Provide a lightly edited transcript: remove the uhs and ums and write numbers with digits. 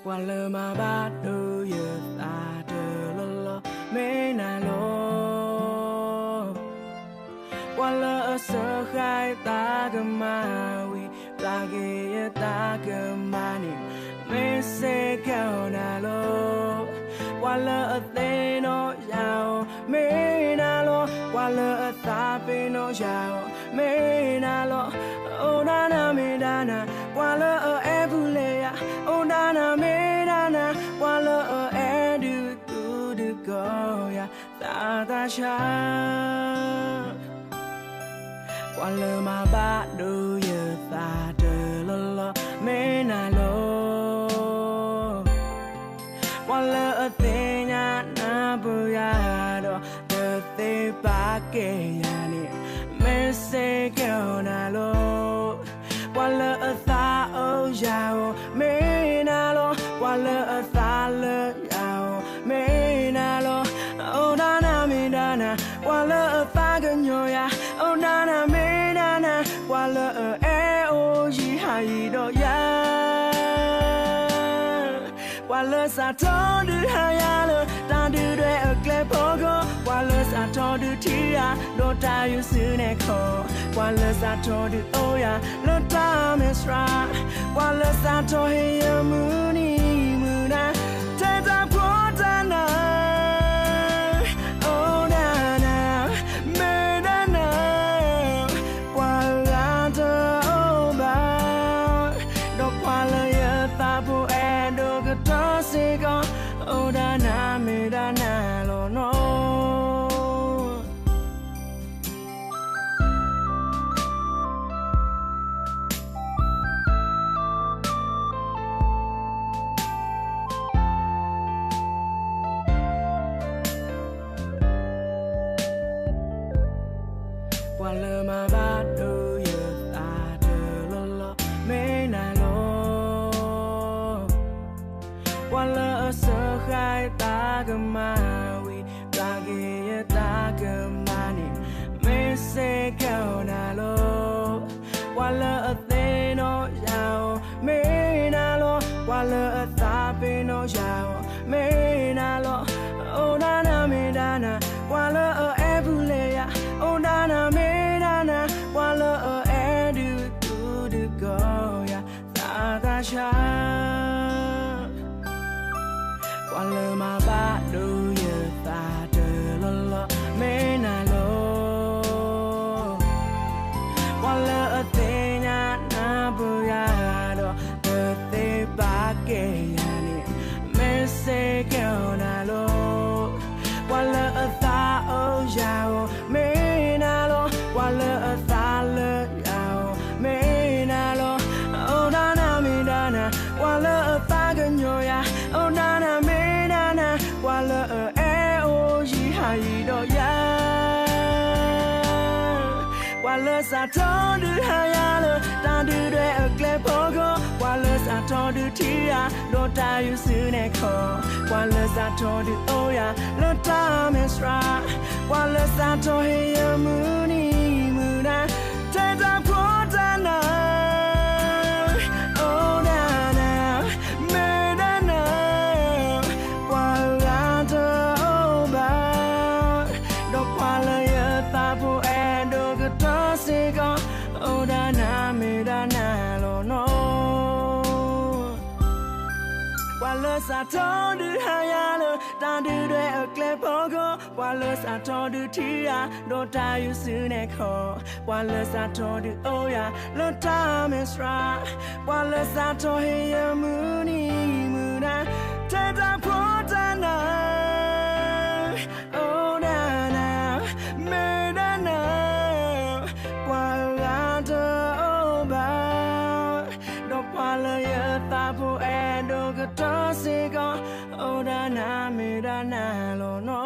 qua lơ mà ba đôi giờ ta đơ lơ lơ mê nà lô qua lơ sơ khai ta cơ ma vi ta ghê ta cơ ma niệm mê se kêu nà lô qua lơ tê nó giàu mê nà lô qua lơ ta bê nó giàu mê nà lô ô na na mê na na qua lơ e bu lê ya ô na na mê na na qua lơ e du tu du go ya ta ta cha qua lơ mà ba đôi giờ ta đơ lơ lơ mê na lô qua lơ tê nha na bu ya do tê tê ba kê ya ni mê se kêu na lô qua lơ ta ô giàu mê na lô qua lơ ta lơ giàu mê na lô ô na na mê na na qua lơ ta gần nhau ya ô na na mê na na qua lơ e ô gì hay đó ya qua lơ sa thọ đưa hai ya lơ ta đưa đôi ở kề pogo qua lơ sa thọ đưa thi ya đôi ta yêu sự này khó qua lơ sa thọ đưa ô ya lơ ta mesra qua lơ sa thọ hay muni muna thế ta phố ta na ô na na mê na na qua lơ ta ô ba đó qua lơ ya ta phố e đôi cái đó sẽ có ô da na mê da na lo no qua lơ mà ba đôi giờ ta đơ lơ lơ mê na lo qua lơ sơ khai ta cơ ma vi ta ghê ta cơ ma niệm mê se kêu na lô qua lơ tê nó giàu mê na lô qua lơ ta bê nó giàu mê na lô ô na na mê na na qua lơ e bu lê ya ô na na mê na na qua lơ e du tu du go ya ta ta cha qua lơ mà ba đôi giờ ta đơ lơ lơ mê na lô qua lơ tê nha na bu ya do tê tê ba kê ya ni mê se kêu na lô qua lơ ta ô giàu mê na lô qua lơ ta lơ giàu mê na lô ô na na mê na na qua lơ ta gần nhau ya ô na na mê na na qua lơ e ô gì hay đó ya qua lơ sa thọ đưa hai ya lơ ta đưa đôi ở kề pogo qua lơ sa thọ đưa thi ya đôi ta yêu sự này khó qua lơ sa thọ đưa ô ya lơ ta mesra qua lơ sa thọ hay muni muna thế ta phố ta na ô na na mê na na qua lơ ta ô ba đó qua lơ ta phố e đôi cái đó sẽ có ô da na mê da na lo no qua lơ sa thọ đưa hai ya lơ ta đưa đôi ở kề pogo qua lơ sa thọ đưa thi ya đôi ta yêu sự này khó qua lơ sa thọ đưa ô ya lơ ta mesra qua lơ sa thọ hay muni muna thế ta phố ta na ô na na mê na na qua lơ ta ô ba đó qua lơ ta phố e đôi cái đó sẽ có ô da na mê da na lo no